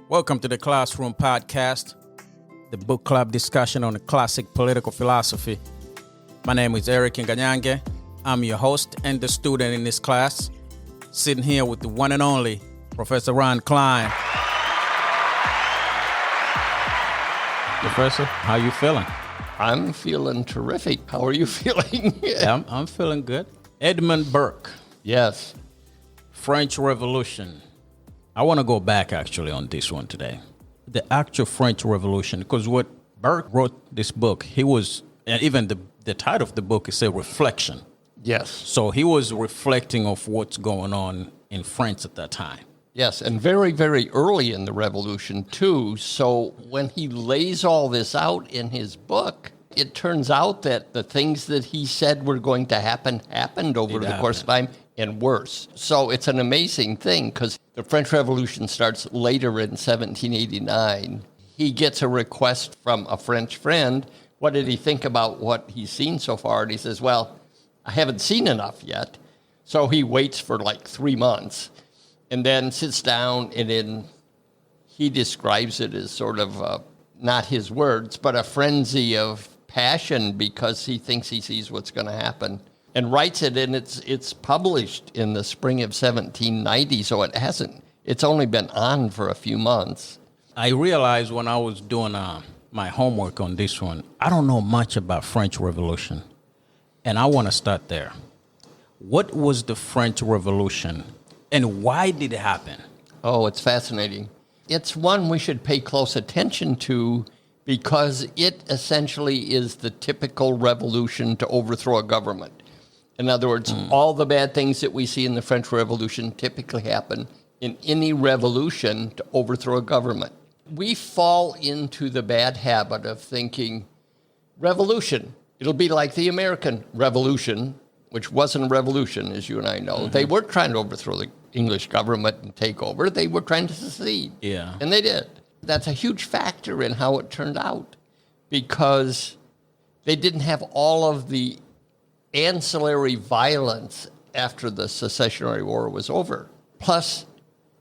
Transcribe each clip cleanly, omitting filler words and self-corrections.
Welcome to the Classroom Podcast, the book club discussion on the classic political philosophy. My name is Erick Nganyange. I'm your host and the student in this class, sitting here with the one and only Professor Cline. Professor, how you feeling? I'm feeling terrific. How are you feeling? I'm feeling good. Edmund Burke. Yes. French Revolution. I want to go back actually on this one today. The actual French Revolution, because what Burke wrote this book, he was, and even the title of the book is a reflection. Yes. So he was reflecting of what's going on in France at that time. Yes, and very, very early in the revolution, too. So when he lays all this out in his book, it turns out that the things that he said were going to happen happened over the course of time, and worse. So it's an amazing thing, because the French Revolution starts later in 1789. He gets a request from a French friend. What did he think about what he's seen so far? And he says, well, I haven't seen enough yet. So he waits for like 3 months and then sits down, and then he describes it as sort of, not his words, but a frenzy of passion because he thinks he sees what's going to happen, and writes it, and it's published in the spring of 1790, so it's only been on for a few months. I realized when I was doing my homework on this one, I don't know much about French Revolution, and I want to start there. What was the French Revolution, and why did it happen? Oh, it's fascinating. It's one we should pay close attention to because it essentially is the typical revolution to overthrow a government. In other words, all the bad things that we see in the French Revolution typically happen in any revolution to overthrow a government. We fall into the bad habit of thinking, revolution, it'll be like the American Revolution, which wasn't a revolution, as you and I know. Mm-hmm. They weren't trying to overthrow the English government and take over. They were trying to secede. Yeah. And they did. That's a huge factor in how it turned out, because they didn't have all of the ancillary violence after the Secessionary War was over. Plus,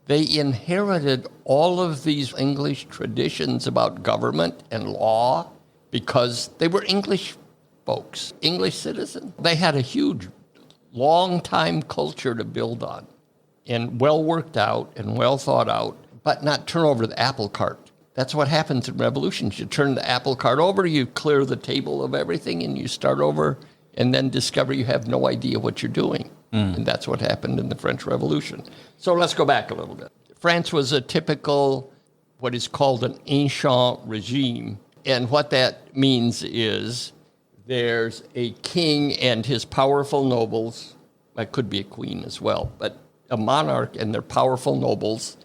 they inherited all of these English traditions about government and law because they were English folks, English citizens. They had a huge, long-time culture to build on, and well worked out and well thought out, but not turn over the apple cart. That's what happens in revolutions. You turn the apple cart over, you clear the table of everything, and you start over, and then discover you have no idea what you're doing. And that's what happened in the French Revolution. So let's go back a little bit. France was a typical, what is called an ancient regime. And what that means is there's a king and his powerful nobles. That could be a queen as well, but a monarch and their powerful nobles,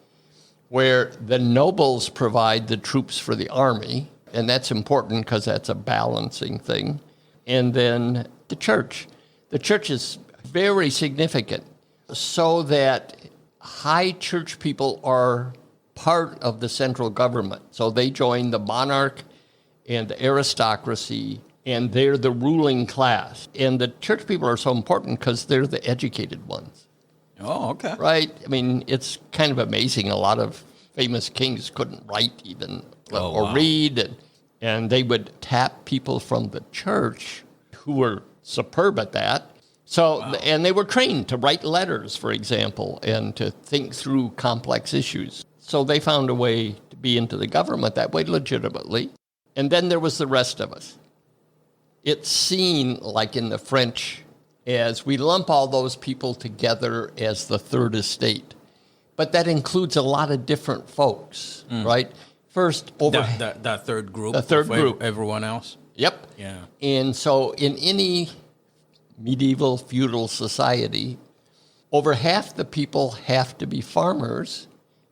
where the nobles provide the troops for the army. And that's important because that's a balancing thing. And then the church. The church is very significant, so that high church people are part of the central government. So they join the monarch and the aristocracy, and they're the ruling class. And the church people are so important because they're the educated ones. Oh, okay. Right? I mean, it's kind of amazing. A lot of famous kings couldn't write even read, and they would tap people from the church who were superb at that. So, and they were trained to write letters, for example, and to think through complex issues. So they found a way to be into the government that way legitimately. And then there was the rest of us. It's seen, like in the French, as we lump all those people together as the third estate. But that includes a lot of different folks, right? First, over that third group. The third group. Everyone else. Yep. Yeah. And so in any medieval feudal society, over half the people have to be farmers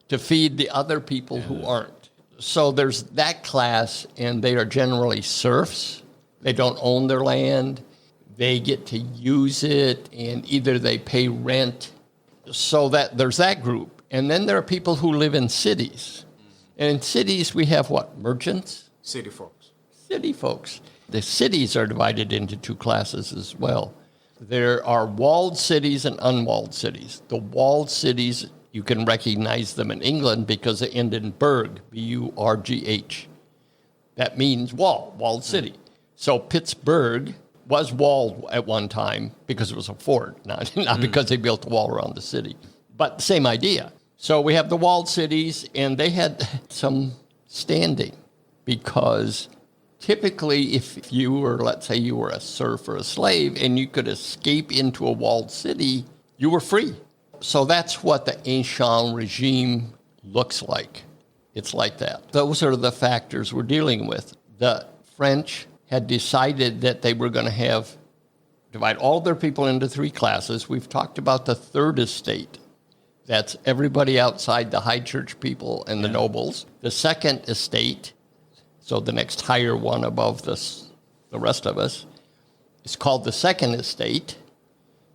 to feed the other people who aren't. So there's that class, and they are generally serfs. They don't own their land. They get to use it, and either they pay rent. So that there's that group. And then there are people who live in cities. And in cities, we have what? Merchants? City folks. City folks. The cities are divided into two classes as well. There are walled cities and unwalled cities. The walled cities You can recognize them in England because they end in Burg, B-U-R-G-H. That means walled city. So Pittsburgh was walled at one time because it was a fort, not because they built a wall around the city. But the same idea. So we have the walled cities, and they had some standing because typically if you were, let's say you were a serf or a slave, and you could escape into a walled city, you were free. So that's what the ancient regime looks like. It's like that. Those are the factors we're dealing with. The French had decided that they were going to divide all their people into three classes. We've talked about the third estate. That's everybody outside the high church people and the nobles. The second estate, so the next higher one above the rest of us, is called the second estate.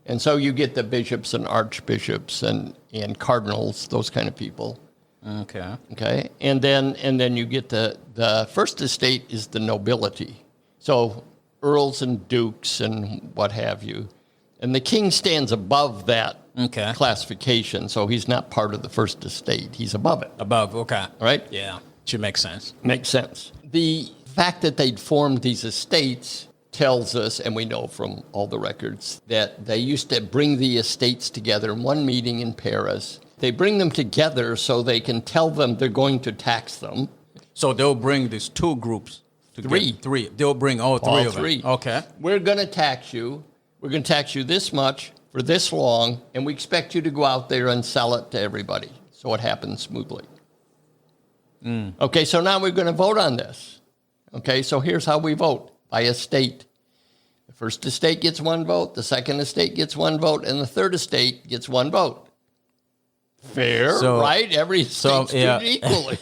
And so you get the bishops and archbishops and cardinals, those kind of people. Okay. And then you get the first estate is the nobility. So earls and dukes and what have you. And the king stands above that classification, so he's not part of the first estate. He's above it. Above, okay. All right? Yeah, should make sense. Makes sense. The fact that they'd formed these estates tells us, and we know from all the records, that they used to bring the estates together in one meeting in Paris. They bring them together so they can tell them they're going to tax them. So they'll bring these two groups together. Three. They'll bring all three of them. Okay. We're going to tax you. We're going to tax you this much for this long, and we expect you to go out there and sell it to everybody so it happens smoothly. Okay, so now we're going to vote on this. Okay, so here's how we vote, by estate. The first estate gets one vote, the second estate gets one vote, and the third estate gets one vote. Fair, right? Every estate's treated equally.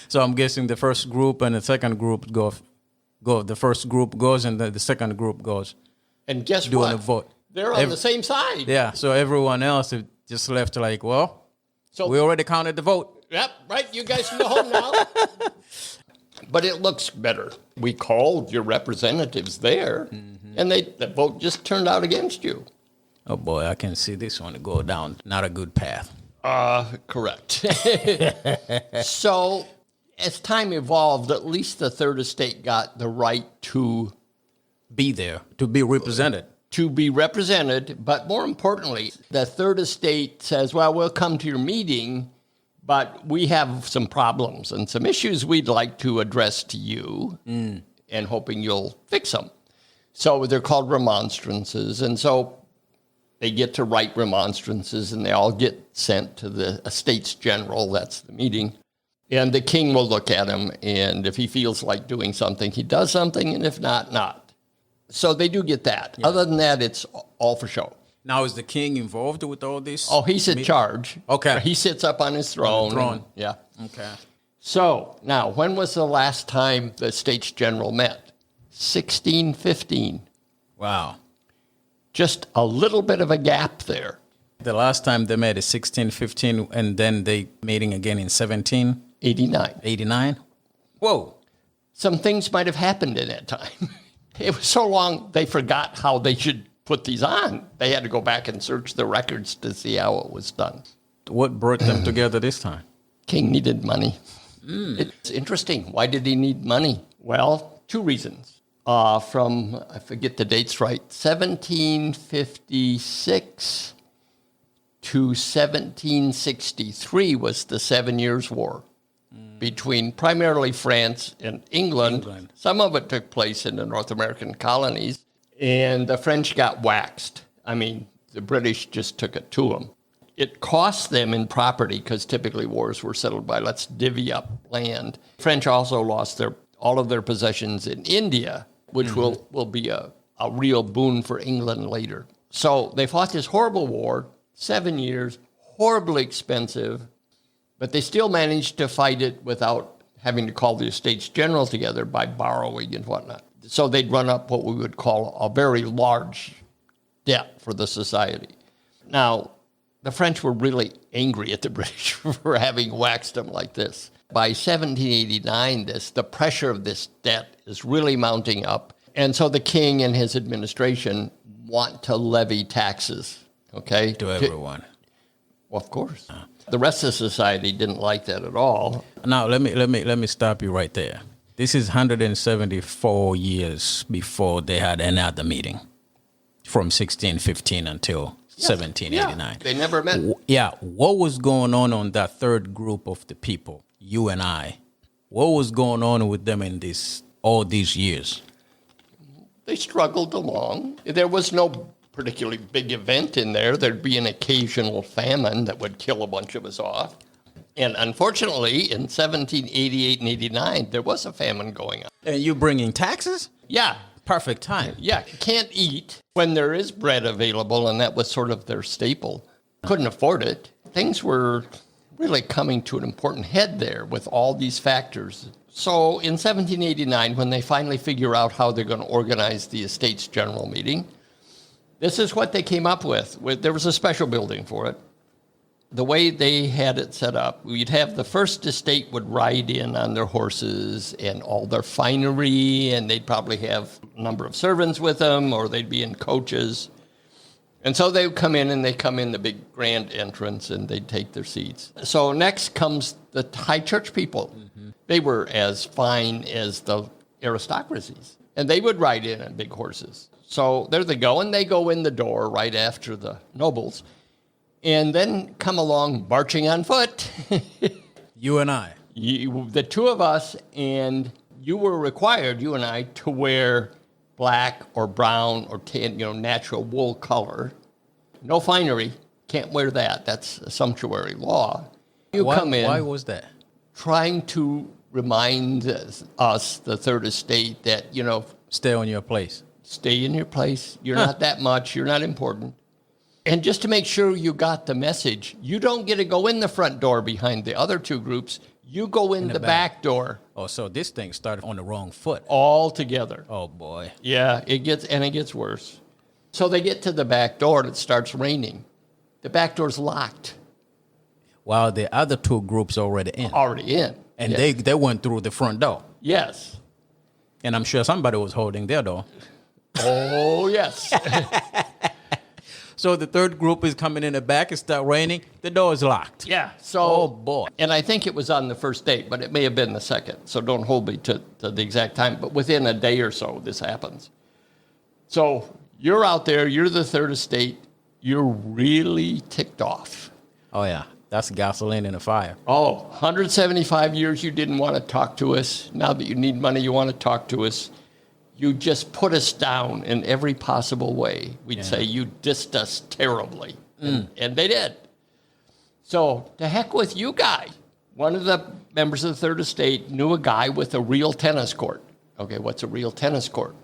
So I'm guessing the first group and the second group go. The first group goes, and the second group goes. And guess doing what? A vote. They're on the same side. Yeah, so everyone else is just left like, well, we already counted the vote. Yep, right. You guys can go home now. But it looks better. We called your representatives there, and the vote just turned out against you. Oh, boy, I can see this one go down not a good path. Correct. So as time evolved, at least the third estate got the right to be there, to be represented. But more importantly, the third estate says, well, we'll come to your meeting, but we have some problems and some issues we'd like to address to you, and hoping you'll fix them. So they're called remonstrances, and so they get to write remonstrances, and they all get sent to the Estates General, that's the meeting, and the king will look at them, and if he feels like doing something, he does something, and if not, not. So they do get that. Yeah. Other than that, it's all for show. Now, is the king involved with all this? Oh, he's in charge. Okay. He sits up on his throne. Yeah. Okay. So, now, when was the last time the States General met? 1615. Wow. Just a little bit of a gap there. The last time they met is 1615, and then they meeting again in 1789. 89? Whoa. Some things might have happened in that time. It was so long, they forgot how they should put these on. They had to go back and search the records to see how it was done. What brought them together this time? King needed money. It's interesting. Why did he need money? Well, two reasons. From, I forget the dates right, 1756 to 1763 was the 7 Years' War between primarily France and England. Some of it took place in the North American colonies, and the French got waxed. I mean, the British just took it to them. It cost them in property, because typically wars were settled by let's divvy up land. French also lost all of their possessions in India, which will be a real boon for England later. So they fought this horrible war, 7 years, horribly expensive, but they still managed to fight it without having to call the Estates General together by borrowing and whatnot. So they'd run up what we would call a very large debt for the society. Now, the French were really angry at the British for having waxed them like this. By 1789, the pressure of this debt is really mounting up. And so the king and his administration want to levy taxes, okay? To everyone. Well, of course. The rest of society didn't like that at all. Now let me stop you right there. This is 174 years before they had another meeting, from 1615 until 1789. Yeah, they never met. Yeah, what was going on that third group of the people, you and I? What was going on with them in all these years? They struggled along. There was no particularly big event in there. There'd be an occasional famine that would kill a bunch of us off. And unfortunately, in 1788 and 89, there was a famine going on. And you bringing taxes? Yeah. Perfect time. Yeah, you can't eat when there is bread available, and that was sort of their staple. Couldn't afford it. Things were really coming to an important head there with all these factors. So in 1789, when they finally figure out how they're going to organize the estate's general meeting, this is what they came up with. There was a special building for it. The way they had it set up, we'd have the first estate would ride in on their horses and all their finery, and they'd probably have a number of servants with them, or they'd be in coaches. And so they would come in, and they come in the big grand entrance, and they'd take their seats. So next comes the high church people. Mm-hmm. They were as fine as the aristocracies, and they would ride in on big horses. So there they go, and they go in the door right after the nobles. And then come along marching on foot. You and I. The two of us, and you were required, you and I, to wear black or brown or tan, natural wool color. No finery. Can't wear that. That's a sumptuary law. Come in. Why was that? Trying to remind us, the Third Estate, that, Stay on your place. Stay in your place. You're not that much. You're not important. And just to make sure you got the message, you don't get to go in the front door behind the other two groups. You go in the back door. Oh, so this thing started on the wrong foot. All together. Oh, boy. Yeah, it gets worse. So they get to the back door, and it starts raining. The back door's locked. While the other two groups already in. Already in. And yeah. they went through the front door. Yes. And I'm sure somebody was holding their door. Oh, yes. So the third group is coming in the back. It starts raining. The door is locked. Yeah. So, oh, boy. And I think it was on the first date, but it may have been the second. So don't hold me to the exact time. But within a day or so, this happens. So you're out there. You're the Third Estate. You're really ticked off. Oh, yeah. That's gasoline in a fire. Oh, 175 years you didn't want to talk to us. Now that you need money, you want to talk to us. You just put us down in every possible way. We'd say you dissed us terribly. And they did. So to heck with you guys. One of the members of the Third Estate knew a guy with a real tennis court. Okay, what's a real tennis court?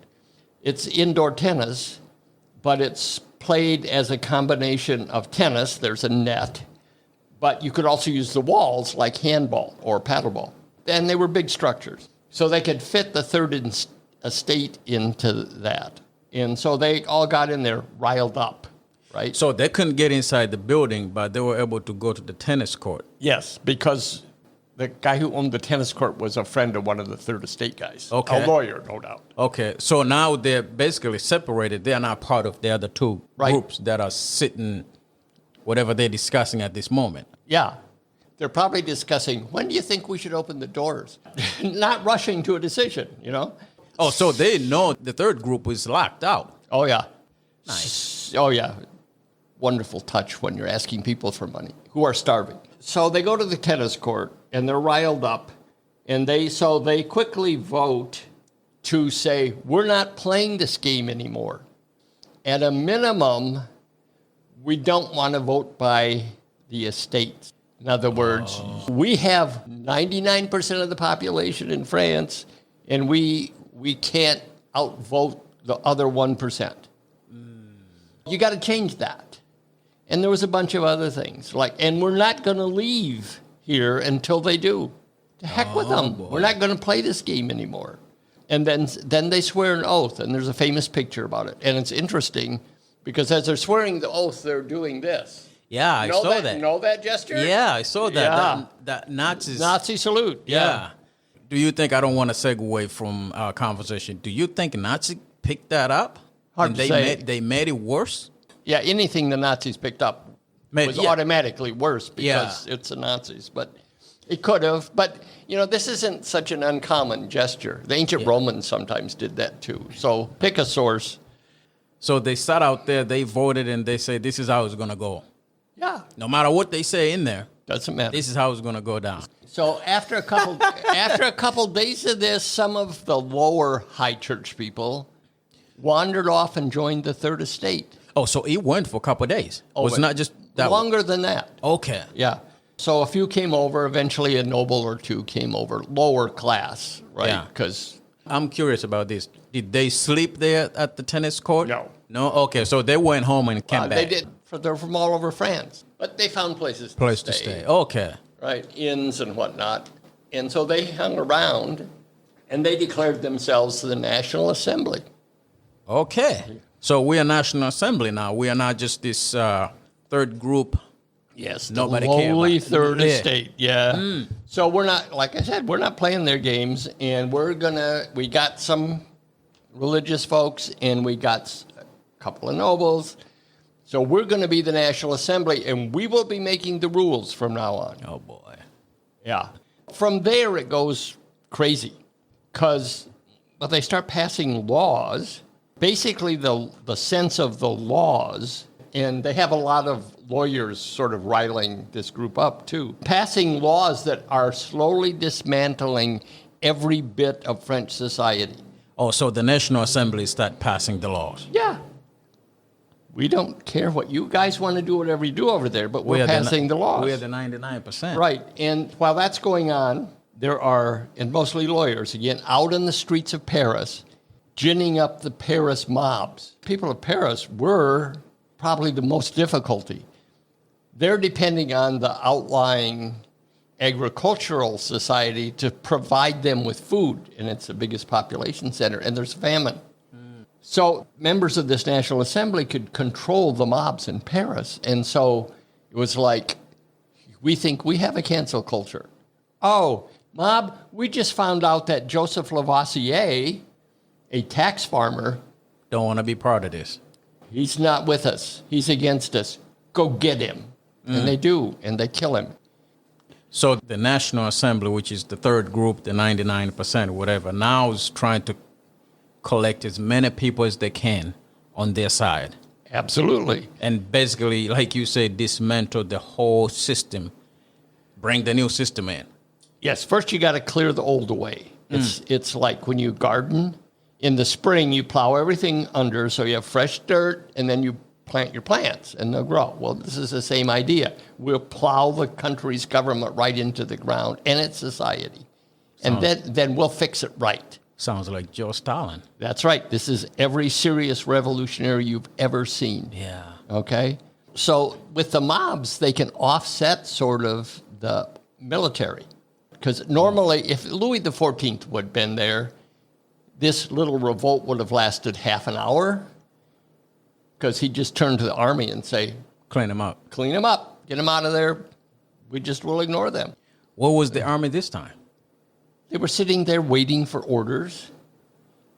It's indoor tennis, but it's played as a combination of tennis. There's a net. But you could also use the walls like handball or paddleball. And they were big structures. So they could fit the Third Estate into that. And so they all got in there riled up, right? So they couldn't get inside the building, but they were able to go to the tennis court. Yes, because the guy who owned the tennis court was a friend of one of the Third Estate guys. Okay. A lawyer, no doubt. Okay, so now they're basically separated. They're not part of the other two groups that are sitting, whatever they're discussing at this moment. Yeah. They're probably discussing, when do you think we should open the doors? Not rushing to a decision, Oh, so they know the third group is locked out. Oh, yeah. Nice. Oh, yeah. Wonderful touch when you're asking people for money who are starving. So they go to the tennis court, and they're riled up. And they quickly vote to say, we're not playing this game anymore. At a minimum, we don't want to vote by the estates. In other words, we have 99% of the population in France, and we can't outvote the other 1%. You got to change that. And there was a bunch of other things, and we're not going to leave here until they do. To heck with them. Boy. We're not going to play this game anymore. And then they swear an oath, and there's a famous picture about it. And it's interesting because as they're swearing the oath, they're doing this. Yeah, I saw that. Know that gesture? Yeah, I saw that. Yeah. That Nazis. Nazi salute. Yeah. Do you think, I don't want to segue from our conversation, do you think Nazis picked that up? Hard and to say. They made it worse? Yeah, anything the Nazis picked up was automatically worse because it's the Nazis. But it could have. But, this isn't such an uncommon gesture. The ancient Romans sometimes did that too. So pick a source. So they sat out there, they voted, and they said, this is how it's going to go. Yeah. No matter what they say in there. Doesn't matter. This is how it's going to go down. So after a couple days of this, some of the lower high church people wandered off and joined the Third Estate. Oh, so it went for a couple of days. Was not just that longer than that. Okay. Yeah. So a few came over. Eventually, a noble or two came over. Lower class, right? Yeah. Because I'm curious about this. Did they sleep there at the tennis court? No. No. Okay. So they went home and came back. They did. They're from all over France, but they found places to stay. Okay. Right, inns and whatnot. And so they hung around, and they declared themselves the National Assembly. Okay. So we are National Assembly now. We are not just this third group. Yes, Nobody the lowly cared about. Third Estate. Yeah. So we're not, like I said, we're not playing their games, and we got some religious folks, and we got a couple of nobles. So we're going to be the National Assembly, and we will be making the rules from now on. Oh, boy. Yeah. From there, it goes crazy because they start passing laws. Basically, the sense of the laws, and they have a lot of lawyers sort of riling this group up, too, passing laws that are slowly dismantling every bit of French society. Oh, so the National Assembly start passing the laws. Yeah. We don't care what you guys want to do, whatever you do over there, but we're passing the laws. We're the 99%. Right. And while that's going on, there are, and mostly lawyers, again, out in the streets of Paris, ginning up the Paris mobs. People of Paris were probably the most difficulty. They're depending on the outlying agricultural society to provide them with food, and it's the biggest population center, and there's famine. So members of this National Assembly could control the mobs in Paris. And so it was like, we think we have a cancel culture. Oh, mob, we just found out that Joseph Lavoisier, a tax farmer, don't want to be part of this. He's not with us. He's against us. Go get him. And they do, and they kill him. So the National Assembly, which is the third group, the 99%, whatever, now is trying to collect as many people as they can on their side. Absolutely. And basically, like you said, dismantle the whole system, bring the new system in. Yes, first you got to clear the old away. It's like when you garden, in the spring you plow everything under so you have fresh dirt, and then you plant your plants and they'll grow. Well, this is the same idea. We'll plow the country's government right into the ground and its society. And then we'll fix it right. Sounds like Joe Stalin. That's right. This is every serious revolutionary you've ever seen. Yeah. Okay? So with the mobs, they can offset sort of the military. Because normally, if Louis XIV would have been there, this little revolt would have lasted half an hour. Because he'd just turn to the army and say, Clean them up. Clean them up. Get them out of there. We just will ignore them. What was the army this time? They were sitting there waiting for orders.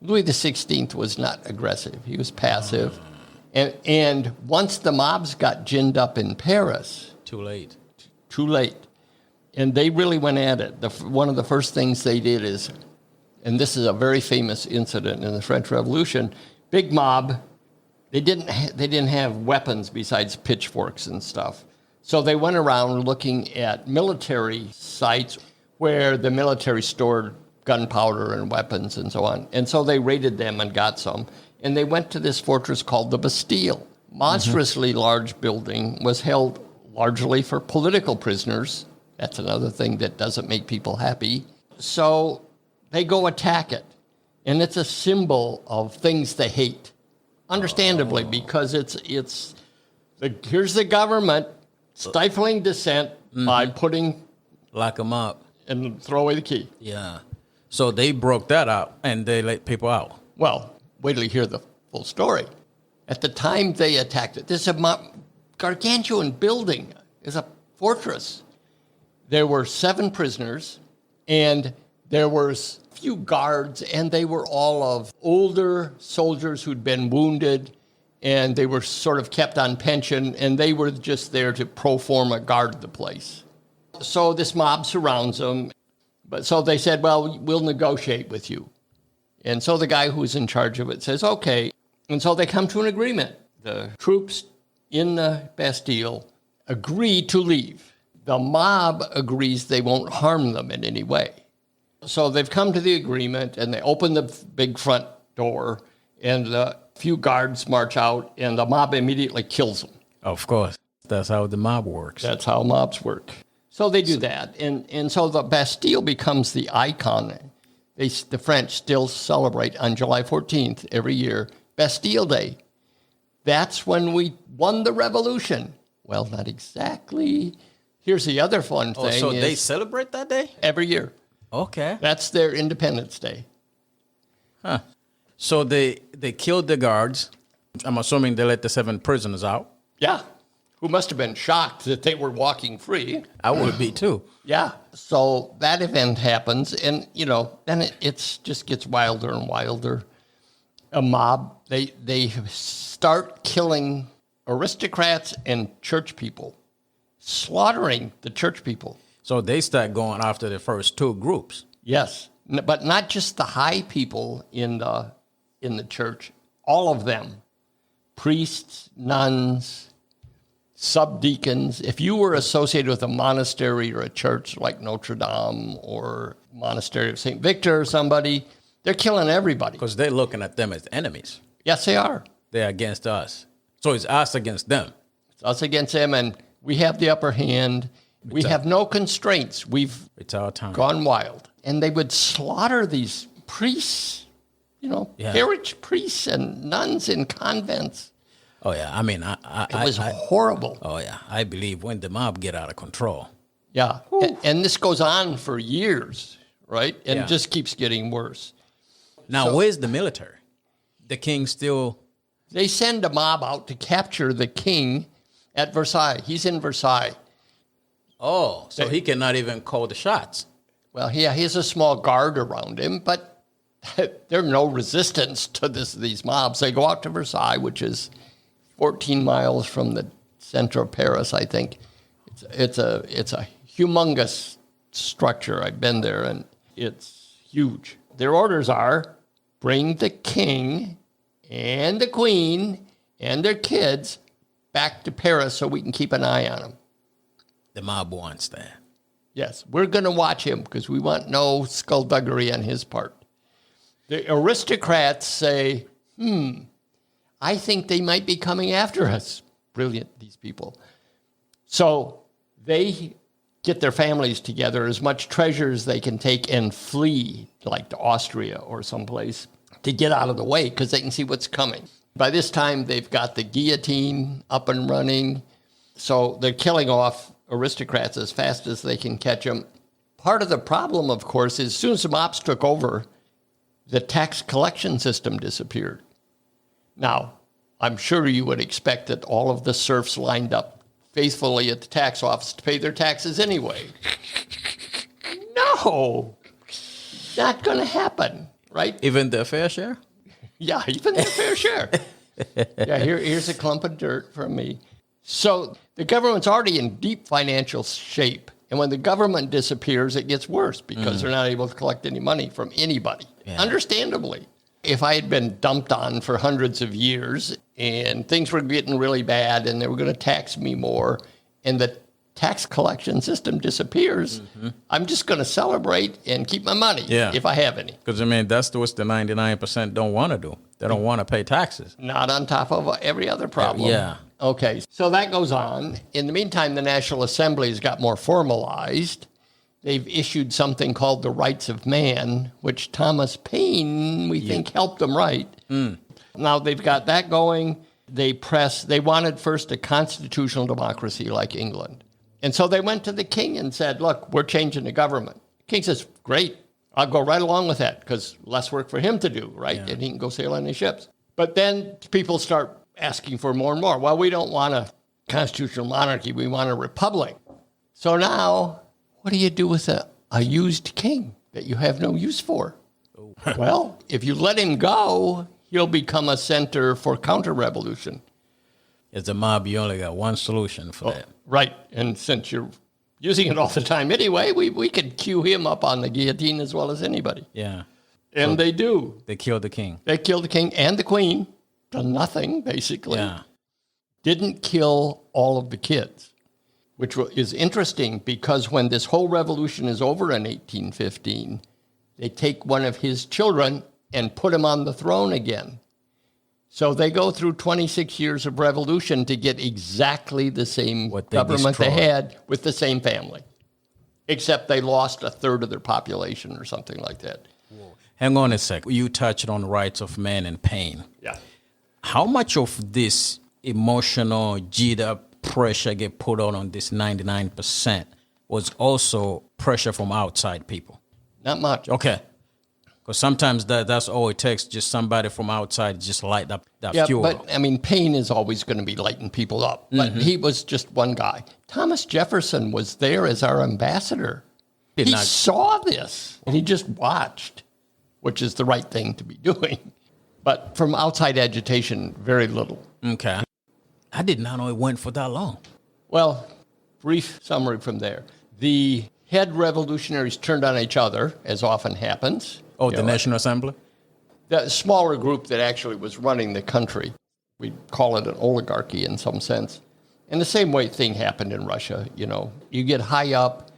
Louis XVI was not aggressive. He was passive. And once the mobs got ginned up in Paris... Too late. Too late. And they really went at it. One of the first things they did is, and this is a very famous incident in the French Revolution, big mob, they didn't have weapons besides pitchforks and stuff. So they went around looking at military sites where the military stored gunpowder and weapons and so on. And so they raided them and got some. And they went to this fortress called the Bastille. Monstrously large building, was held largely for political prisoners. That's another thing that doesn't make people happy. So they go attack it. And it's a symbol of things they hate. Understandably, because here's the government stifling dissent by putting... Lock them up. And throw away the key. Yeah. So they broke that out, and they let people out. Well, wait till you hear the full story. At the time they attacked it, this is a gargantuan building. It's a fortress. There were 7 prisoners, and there were a few guards, and they were all of older soldiers who'd been wounded, and they were sort of kept on pension, and they were just there to pro forma guard the place. So this mob surrounds them. But so they said, well, we'll negotiate with you. And so the guy who's in charge of it says, okay. And so they come to an agreement. The troops in the Bastille agree to leave. The mob agrees they won't harm them in any way. So they've come to the agreement, and they open the big front door, and a few guards march out, and the mob immediately kills them. Of course. That's how the mob works. That's how mobs work. So they do that. And so the Bastille becomes the icon. The French still celebrate on July 14th every year, Bastille Day. That's when we won the revolution. Well, not exactly. Here's the other fun thing. So they celebrate that day? Every year. Okay. That's their Independence Day. Huh. So they killed the guards. I'm assuming they let the 7 prisoners out. Yeah. Who must have been shocked that they were walking free. I would be too. Yeah. So that event happens, and, then it just gets wilder and wilder. A mob, they start killing aristocrats and church people, slaughtering the church people. So they start going after the first 2 groups. Yes, but not just the high people in the church, all of them, priests, nuns, subdeacons. If you were associated with a monastery or a church like Notre Dame or Monastery of St. Victor or somebody, they're killing everybody. Because they're looking at them as enemies. Yes, they are. They're against us. So it's us against them. It's us against them, and we have the upper hand. We have no constraints. It's our time. Gone wild. And they would slaughter these priests, parish priests and nuns in convents. Oh, yeah. I mean, it was horrible. Oh, yeah. I believe when the mob get out of control. Yeah. And this goes on for years, right? And it just keeps getting worse. Now, where's the military? The king still... They send a mob out to capture the king at Versailles. He's in Versailles. Oh, so he cannot even call the shots. Well, he has a small guard around him, but there's no resistance to these mobs. They go out to Versailles, which is 14 miles from the center of Paris, I think. It's a humongous structure. I've been there, and it's huge. Their orders are, bring the king and the queen and their kids back to Paris so we can keep an eye on them. The mob wants that. Yes, we're going to watch him because we want no skullduggery on his part. The aristocrats say, I think they might be coming after us. Brilliant, these people. So they get their families together, as much treasure as they can take, and flee, like to Austria or someplace, to get out of the way because they can see what's coming. By this time, they've got the guillotine up and running. So they're killing off aristocrats as fast as they can catch them. Part of the problem, of course, is as soon as the mobs took over, the tax collection system disappeared. Now, I'm sure you would expect that all of the serfs lined up faithfully at the tax office to pay their taxes anyway. No, not going to happen, right? Even their fair share? Yeah, even their fair share. Yeah, here's a clump of dirt from me. So the government's already in deep financial shape. And when the government disappears, it gets worse because they're not able to collect any money from anybody, understandably. If I had been dumped on for hundreds of years and things were getting really bad and they were going to tax me more and the tax collection system disappears, I'm just going to celebrate and keep my money if I have any. Because, that's what the 99% don't want to do. They don't want to pay taxes. Not on top of every other problem. Yeah. Okay, so that goes on. In the meantime, the National Assembly has got more formalized. They've issued something called the Rights of Man, which Thomas Paine, we think, helped them write. Now they've got that going. They wanted first a constitutional democracy like England. And so they went to the king and said, look, we're changing the government. The king says, great, I'll go right along with that because less work for him to do, right? Yeah. And he can go sail on his ships. But then people start asking for more and more. Well, we don't want a constitutional monarchy. We want a republic. So now, what do you do with a used king that you have no use for? Well, if you let him go, he'll become a center for counter-revolution. As a mob, you only got one solution for that. Right. And since you're using it all the time anyway, we could cue him up on the guillotine as well as anybody. Yeah. And so they do. They killed the king. They killed the king and the queen. Done nothing, basically. Yeah. Didn't kill all of the kids, which is interesting because when this whole revolution is over in 1815, they take one of his children and put him on the throne again. So they go through 26 years of revolution to get exactly the same government they had with the same family, except they lost a third of their population or something like that. Whoa. Hang on a sec. You touched on the rights of man and pain. Yeah. How much of this emotional, G'd up pressure get put on this 99% was also pressure from outside people? Not much. Okay. Because sometimes that's all it takes, just somebody from outside just light up that fuel. Yeah, but, I mean, pain is always going to be lighting people up. But he was just one guy. Thomas Jefferson was there as our ambassador. He saw this, and he just watched, which is the right thing to be doing. But from outside agitation, very little. Okay. I did not know it went for that long. Well, brief summary from there. The head revolutionaries turned on each other, as often happens. Oh, the National Assembly? The smaller group that actually was running the country. We'd call it an oligarchy in some sense. And the same way thing happened in Russia. You know, you get high up,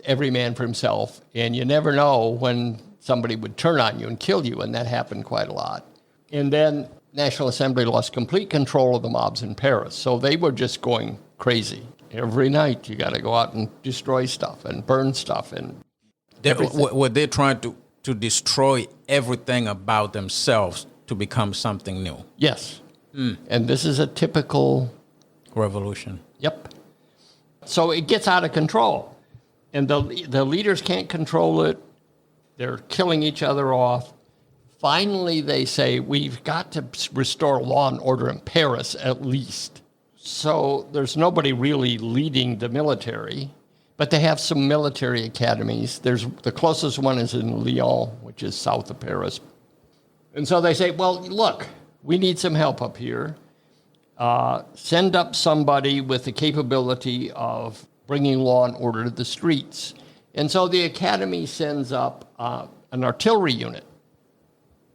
every man for himself, and you never know when somebody would turn on you and kill you, and that happened quite a lot. And then National Assembly lost complete control of the mobs in Paris, so they were just going crazy. Every night you got to go out and destroy stuff and burn stuff. And were they trying to destroy everything about themselves to become something new? Yes. And this is a typical revolution. Yep. So it gets out of control. And the leaders can't control it. They're killing each other off. Finally, they say, we've got to restore law and order in Paris at least. So there's nobody really leading the military. But they have some military academies. The closest one is in Lyon, which is south of Paris. And so they say, well, look, we need some help up here. Send up somebody with the capability of bringing law and order to the streets. And so the academy sends up an artillery unit.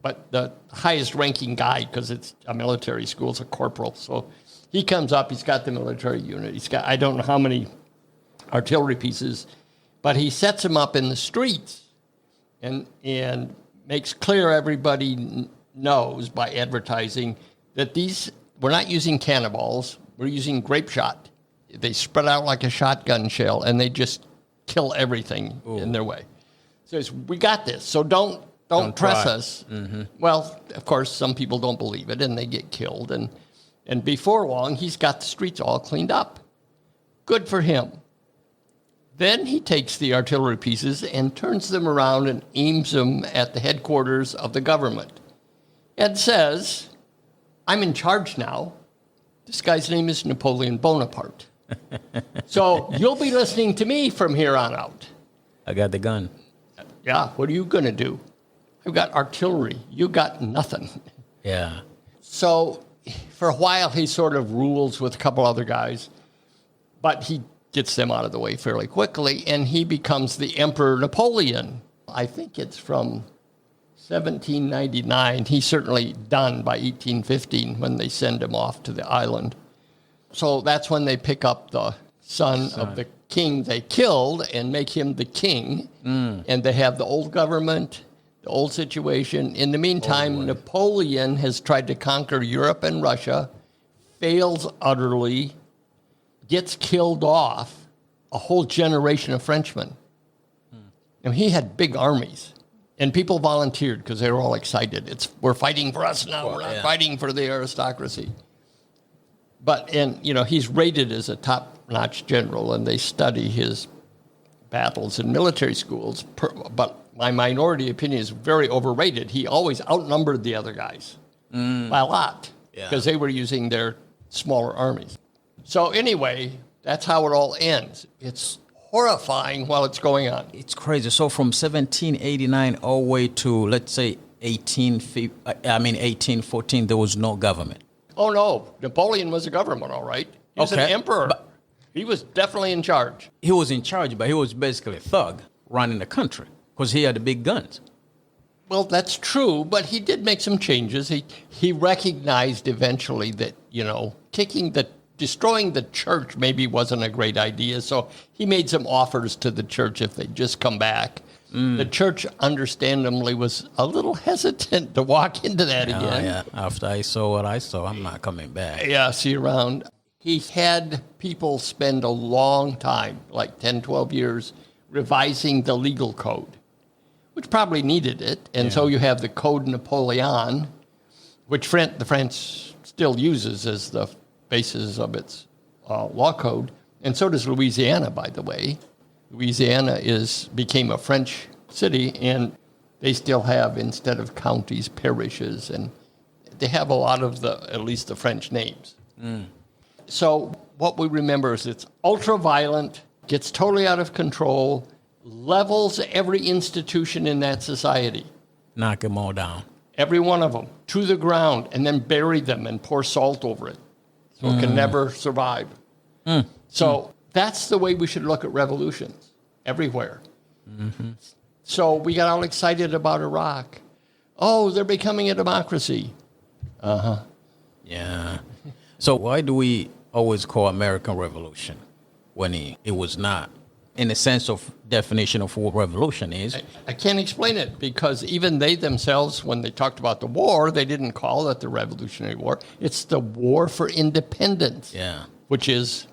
But the highest ranking guy, because it's a military school, is a corporal. So he comes up, he's got the military unit. He's got, I don't know how many artillery pieces, but he sets them up in the streets and makes clear everybody knows by advertising that we're not using cannonballs, we're using grape shot. They spread out like a shotgun shell and they just kill everything in their way. So we got this, so don't press us. Mm-hmm. Well, of course, some people don't believe it and they get killed. And before long, he's got the streets all cleaned up. Good for him. Then he takes the artillery pieces and turns them around and aims them at the headquarters of the government and says, I'm in charge now. This guy's name is Napoleon Bonaparte. So you'll be listening to me from here on out. I got the gun. Yeah, what are you going to do? I've got artillery. You got nothing. Yeah. So for a while, he sort of rules with a couple other guys, but he gets them out of the way fairly quickly, and he becomes the Emperor Napoleon. I think it's from 1799. He's certainly done by 1815 when they send him off to the island. So that's when they pick up the son of the king they killed and make him the king, and they have the old government, the old situation. In the meantime, Napoleon has tried to conquer Europe and Russia, fails utterly, gets killed off a whole generation of Frenchmen. And he had big armies, and people volunteered because they were all excited. We're fighting for us now. We're not fighting for the aristocracy. But, he's rated as a top-notch general, and they study his battles in military schools. But my minority opinion is very overrated. He always outnumbered the other guys by a lot because they were using their smaller armies. So anyway, that's how it all ends. It's horrifying while it's going on. It's crazy. So from 1789 all the way to, let's say, 1814, there was no government. Oh, no. Napoleon was a government, all right. He was an emperor. But he was definitely in charge. He was in charge, but he was basically a thug running the country because he had the big guns. Well, that's true, but he did make some changes. He recognized eventually that, destroying the church maybe wasn't a great idea, so he made some offers to the church if they'd just come back. The church, understandably, was a little hesitant to walk into that again. Yeah. After I saw what I saw, I'm not coming back. Yeah, see you around. He had people spend a long time, like 10, 12 years, revising the legal code, which probably needed it. And so you have the Code Napoleon, which the France still uses as the basis of its law code. And so does Louisiana, by the way. Louisiana became a French city, and they still have, instead of counties, parishes, and they have a lot of at least the French names. So what we remember is it's ultra-violent, gets totally out of control, levels every institution in that society. Knock them all down. Every one of them, to the ground, and then bury them and pour salt over it. So it can never survive. So that's the way we should look at revolutions, everywhere. So we got all excited about Iraq. Oh, they're becoming a democracy. Yeah. So why do we always call American Revolution when it was not? In the sense of definition of what revolution is. I can't explain it because even they themselves, when they talked about the war, they didn't call it the Revolutionary War. It's the War for Independence, which is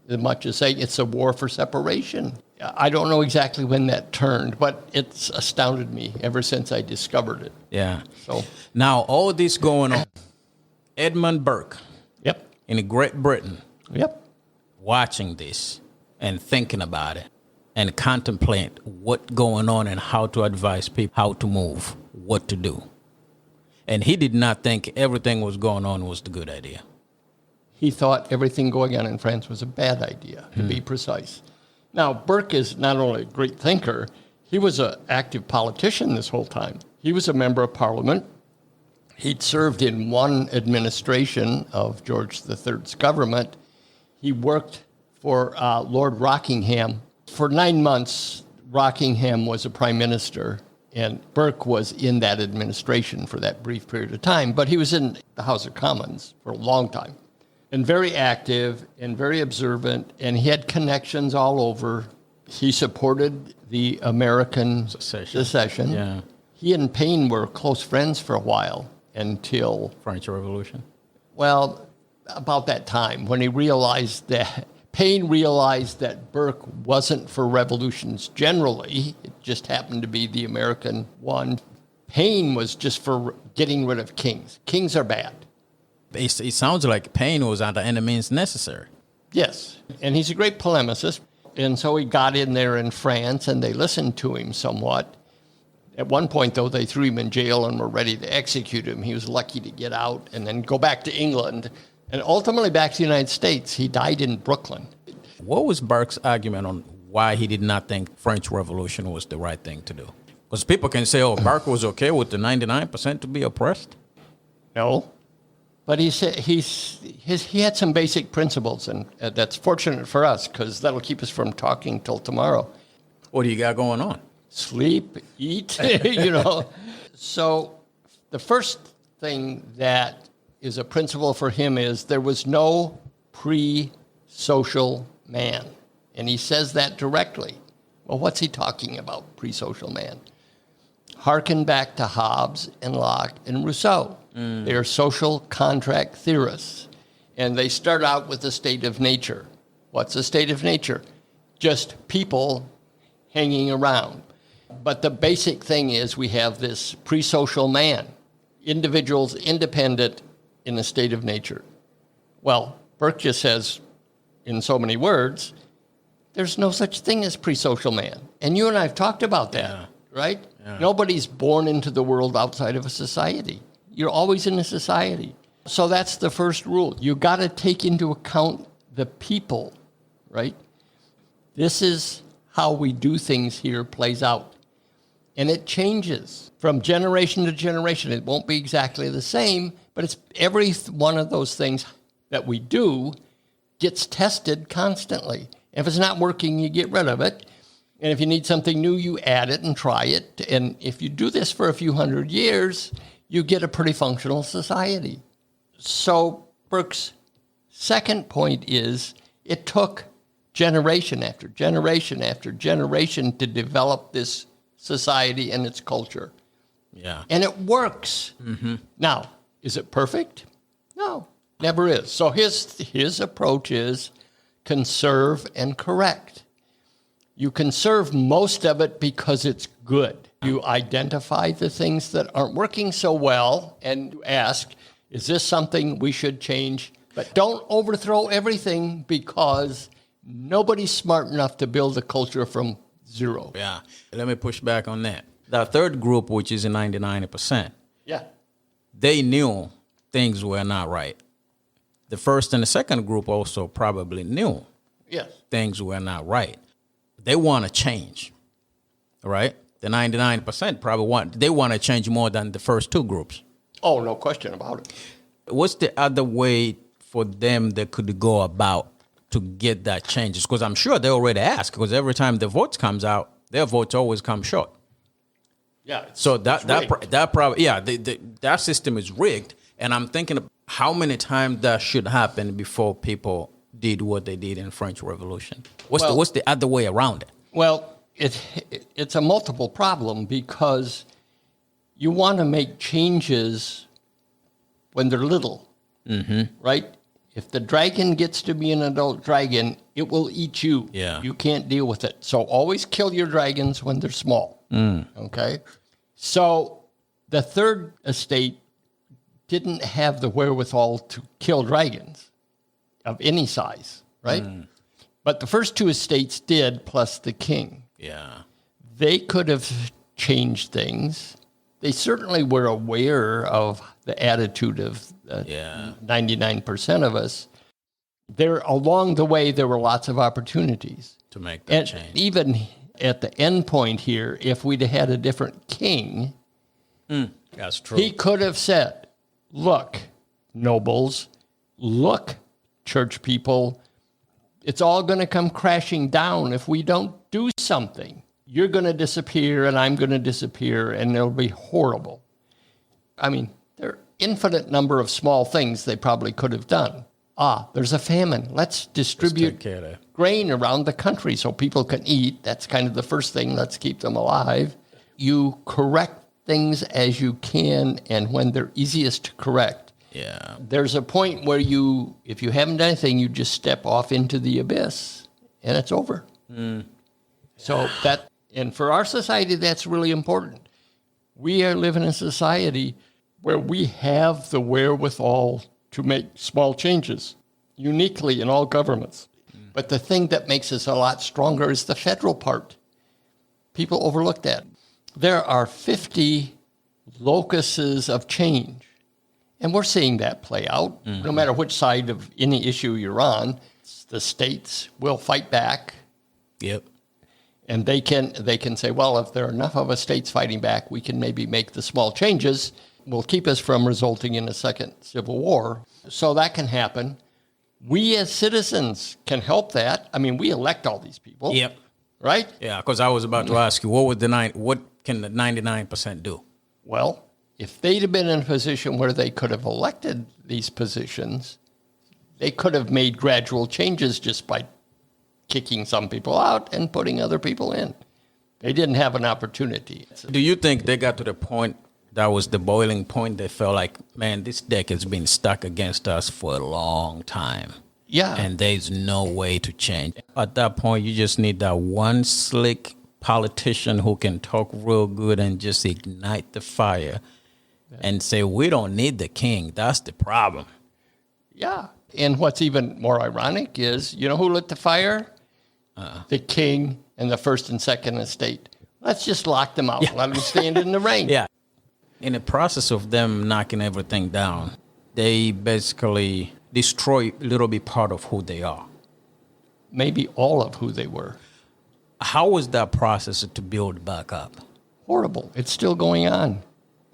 as much as saying it's a war for separation. I don't know exactly when that turned, but it's astounded me ever since I discovered it. Yeah. So now all this going on, Edmund Burke, in Great Britain, watching this and thinking about it and contemplate what's going on and how to advise people how to move, what to do. And he did not think everything was going on was the good idea. He thought everything going on in France was a bad idea, to be precise. Now, Burke is not only a great thinker, he was an active politician this whole time. He was a member of Parliament. He'd served in one administration of George III's government. He worked for Lord Rockingham. For 9 months, Rockingham was a prime minister, and Burke was in that administration for that brief period of time, but he was in the House of Commons for a long time, and very active and very observant, and he had connections all over. He supported the American secession. Yeah. He and Paine were close friends for a while until... French Revolution? Well, about that time, when he realized that... Paine realized that Burke wasn't for revolutions generally. It just happened to be the American one. Paine was just for getting rid of kings. Kings are bad. It sounds like Paine was under any means necessary. Yes, and he's a great polemicist. And so he got in there in France, and they listened to him somewhat. At one point, though, they threw him in jail and were ready to execute him. He was lucky to get out and then go back to England. And ultimately back to the United States. He died in Brooklyn. What was Burke's argument on why he did not think French Revolution was the right thing to do? Because people can say, oh, Burke was okay with the 99% to be oppressed. No. But he said he had some basic principles, and that's fortunate for us because that'll keep us from talking till tomorrow. What do you got going on? Sleep, eat, So the first thing that is a principle for him is there was no pre-social man. And he says that directly. Well, what's he talking about, pre-social man? Harken back to Hobbes and Locke and Rousseau. They are social contract theorists. And they start out with the state of nature. What's the state of nature? Just people hanging around. But the basic thing is we have this pre-social man. Individuals independent in a state of nature. Well, Burke just says, in so many words, there's no such thing as pre-social man. And you and I have talked about that, right? Yeah. Nobody's born into the world outside of a society. You're always in a society. So that's the first rule. You got to take into account the people, right? This is how we do things here plays out. And it changes from generation to generation. It won't be exactly the same, but it's every one of those things that we do gets tested constantly. If it's not working, you get rid of it. And if you need something new, you add it and try it. And if you do this for a few hundred years, you get a pretty functional society. So Burke's second point is it took generation after generation after generation to develop this society and its culture. Yeah. And it works. Mm-hmm. Now, is it perfect? No, never is. So his approach is conserve and correct. You conserve most of it because it's good. You identify the things that aren't working so well and you ask, is this something we should change? But don't overthrow everything because nobody's smart enough to build a culture from zero. Yeah. Let me push back on that. The third group, which is 99%, Yeah. they knew things were not right. The first and the second group also probably knew Yes. things were not right. They want to change, right? The 99% probably want to change more than the first two groups. Oh, no question about it. What's the other way for them that could go about to get that changes? Because I'm sure they already asked, because every time the votes comes out, their votes always come short. Yeah. So that system is rigged, and I'm thinking of how many times that should happen before people did what they did in French Revolution. What's the other way around it? Well, it's a multiple problem because you want to make changes when they're little, right? If the dragon gets to be an adult dragon, it will eat you. Yeah. You can't deal with it. So always kill your dragons when they're small, okay? So the third estate didn't have the wherewithal to kill dragons of any size, right? But the first two estates did, plus the king. Yeah. They could have changed things. They certainly were aware of the attitude of 99% of us. Along the way, there were lots of opportunities To make that and change. even at the end point here, if we'd had a different king, That's true. he could have said, look, nobles, look, church people, it's all going to come crashing down if we don't do something. You're going to disappear and I'm going to disappear and it'll be horrible. I mean, there are infinite number of small things they probably could have done. There's a famine. Let's distribute take care of that. grain around the country so people can eat. That's kind of the first thing. Let's keep them alive. You correct things as you can and when they're easiest to correct. Yeah. There's a point where if you haven't done anything, you just step off into the abyss and it's over. So and for our society, that's really important. We are living in a society where we have the wherewithal to make small changes, uniquely in all governments. But the thing that makes us a lot stronger is the federal part. People overlook that. There are 50 locuses of change. And we're seeing that play out. No matter which side of any issue you're on, the states will fight back. Yep. And they can say, well, if there are enough of us states fighting back, we can maybe make the small changes. Will keep us from resulting in a second civil war. So that can happen. We as citizens can help that. I mean, we elect all these people. Yep. Right? Yeah, because I was about to ask you, what can the 99% do? Well, if they'd have been in a position where they could have elected these positions, they could have made gradual changes just by kicking some people out and putting other people in. They didn't have an opportunity. Do you think they got to the point that was the boiling point? They felt like, man, this deck has been stuck against us for a long time. Yeah. And there's no way to change. At that point, you just need that one slick politician who can talk real good and just ignite the fire and say, we don't need the king. That's the problem. Yeah. And what's even more ironic is, you know who lit the fire? The king and the first and second estate. Let's just lock them out. Yeah. Let them stand in the rain. Yeah. In the process of them knocking everything down, they basically destroy a little bit part of who they are. Maybe all of who they were. How was that process to build back up? Horrible. It's still going on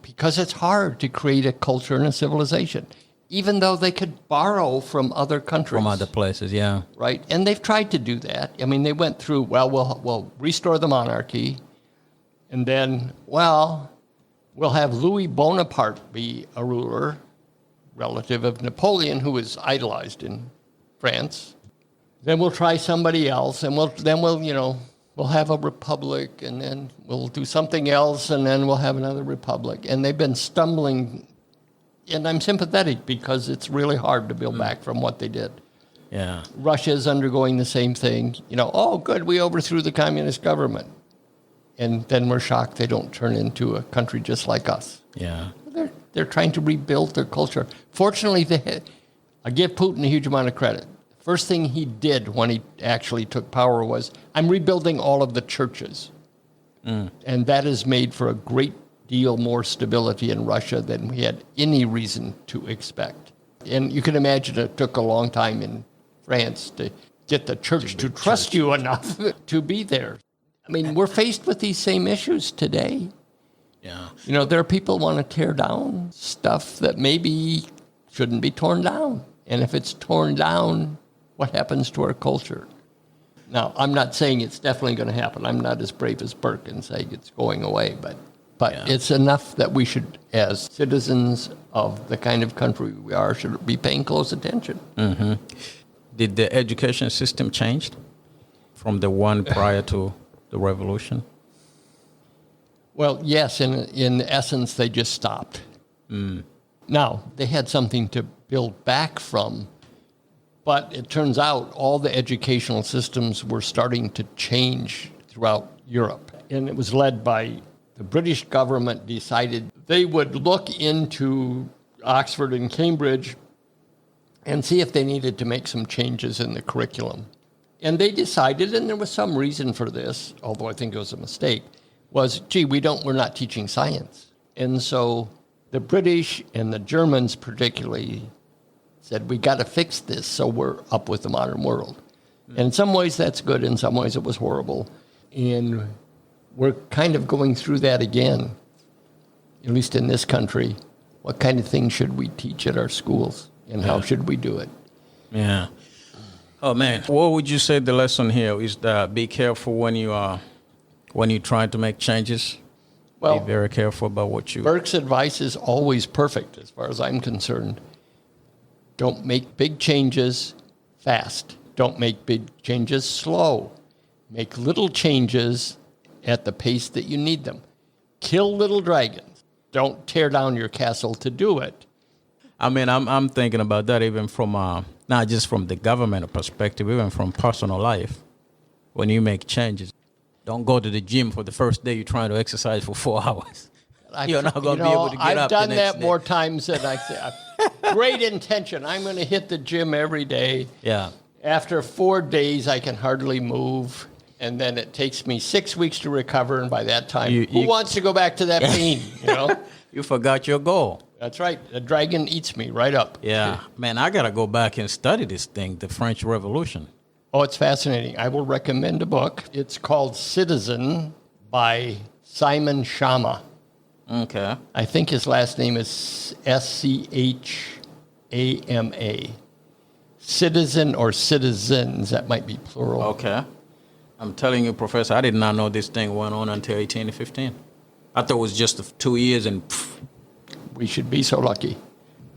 because it's hard to create a culture and a civilization, even though they could borrow from other countries. From other places, yeah. Right? And they've tried to do that. I mean, they went through, well, we'll restore the monarchy, and then, well, we'll have Louis Bonaparte be a ruler, relative of Napoleon, who was idolized in France. Then we'll try somebody else, and we'll have a republic, and then we'll do something else, and then we'll have another republic. And they've been stumbling, and I'm sympathetic because it's really hard to build back from what they did. Yeah. Russia's undergoing the same thing. Oh, good, we overthrew the communist government. And then we're shocked they don't turn into a country just like us. Yeah. They're trying to rebuild their culture. Fortunately, I give Putin a huge amount of credit. First thing he did when he actually took power was, I'm rebuilding all of the churches. And that has made for a great deal more stability in Russia than we had any reason to expect. And you can imagine it took a long time in France to get the church to trust you enough to be there. I mean, we're faced with these same issues today. Yeah. There are people who want to tear down stuff that maybe shouldn't be torn down. And if it's torn down, what happens to our culture? Now, I'm not saying it's definitely going to happen. I'm not as brave as Burke and saying it's going away, but it's enough that we should, as citizens of the kind of country we are, should be paying close attention. Mm-hmm. Did the education system change from the one prior to the revolution? Well, yes, in essence, they just stopped. Now, they had something to build back from, but it turns out all the educational systems were starting to change throughout Europe. And it was led by the British government decided they would look into Oxford and Cambridge and see if they needed to make some changes in the curriculum. And they decided, and there was some reason for this, although I think it was a mistake, was, we're not teaching science. And so the British and the Germans particularly said, we got to fix this so we're up with the modern world. And in some ways that's good, in some ways it was horrible. And we're kind of going through that again, at least in this country. What kind of things should we teach at our schools, and how should we do it? Yeah. Oh, man. What would you say the lesson here is that be careful when you try to make changes? Well, be very careful about what you... Burke's advice is always perfect as far as I'm concerned. Don't make big changes fast. Don't make big changes slow. Make little changes at the pace that you need them. Kill little dragons. Don't tear down your castle to do it. I mean, I'm thinking about that even from, not just from the governmental perspective, even from personal life. When you make changes, don't go to the gym for the first day you're trying to exercise for 4 hours. You're not going to be able to get I've up done the next that day. more times than I say. Great intention. I'm going to hit the gym every day. Yeah. After 4 days, I can hardly move. And then it takes me 6 weeks to recover. And by that time, who wants to go back to that pain? You forgot your goal. That's right. The dragon eats me right up. Yeah. Man, I got to go back and study this thing, the French Revolution. Oh, it's fascinating. I will recommend a book. It's called Citizen by Simon Schama. Okay. I think his last name is Schama. Citizen or citizens, that might be plural. Okay. I'm telling you, Professor, I did not know this thing went on until 1815. I thought it was just 2 years and... We should be so lucky.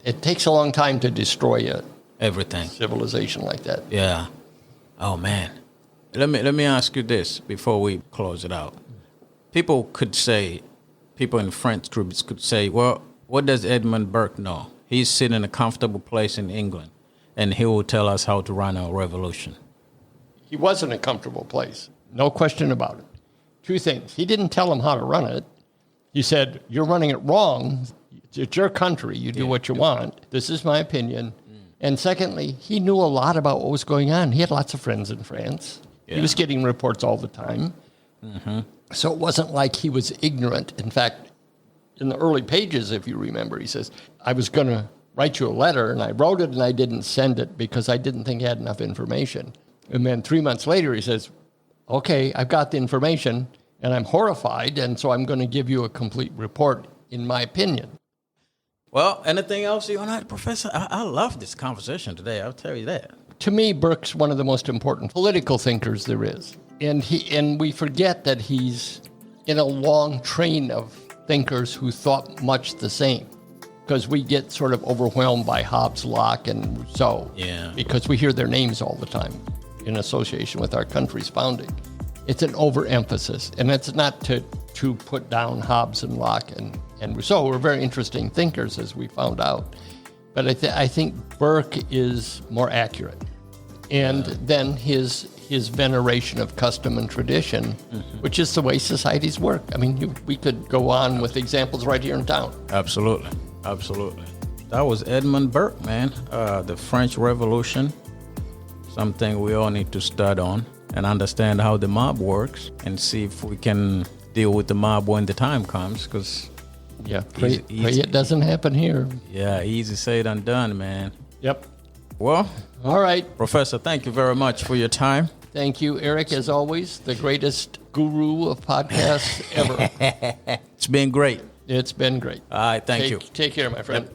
It takes a long time to destroy everything. Civilization like that. Yeah. Oh, man. Let me ask you this before we close it out. People in French groups could say, well, what does Edmund Burke know? He's sitting in a comfortable place in England, and he will tell us how to run our revolution. He was in a comfortable place. No question about it. Two things. He didn't tell them how to run it. He said, you're running it wrong. It's your country. You do what you want. This is my opinion. And secondly, he knew a lot about what was going on. He had lots of friends in France. Yeah. He was getting reports all the time. Mm-hmm. So it wasn't like he was ignorant. In fact, in the early pages, if you remember, he says, I was going to write you a letter, and I wrote it, and I didn't send it because I didn't think I had enough information. And then 3 months later, he says, okay, I've got the information. And I'm horrified, and so I'm going to give you a complete report, in my opinion. Well, anything else you want to add, Professor? I love this conversation today, I'll tell you that. To me, Burke's one of the most important political thinkers there is. And we forget that he's in a long train of thinkers who thought much the same, because we get sort of overwhelmed by Hobbes, Locke, and Rousseau, because we hear their names all the time in association with our country's founding. It's an overemphasis, and it's not to put down Hobbes and Locke and Rousseau, who are very interesting thinkers, as we found out. But I think Burke is more accurate. And then his veneration of custom and tradition, which is the way societies work. I mean, we could go on with examples right here in town. Absolutely. That was Edmund Burke, man. The French Revolution, something we all need to study on and understand how the mob works and see if we can deal with the mob when the time comes, because pray it doesn't happen here. Yeah, easy said than done, man. Yep. Well, all right. Professor, thank you very much for your time. Thank you, Eric, as always, the greatest guru of podcasts ever. It's been great. It's been great. All right, thank you. Take care, my friend. Yep.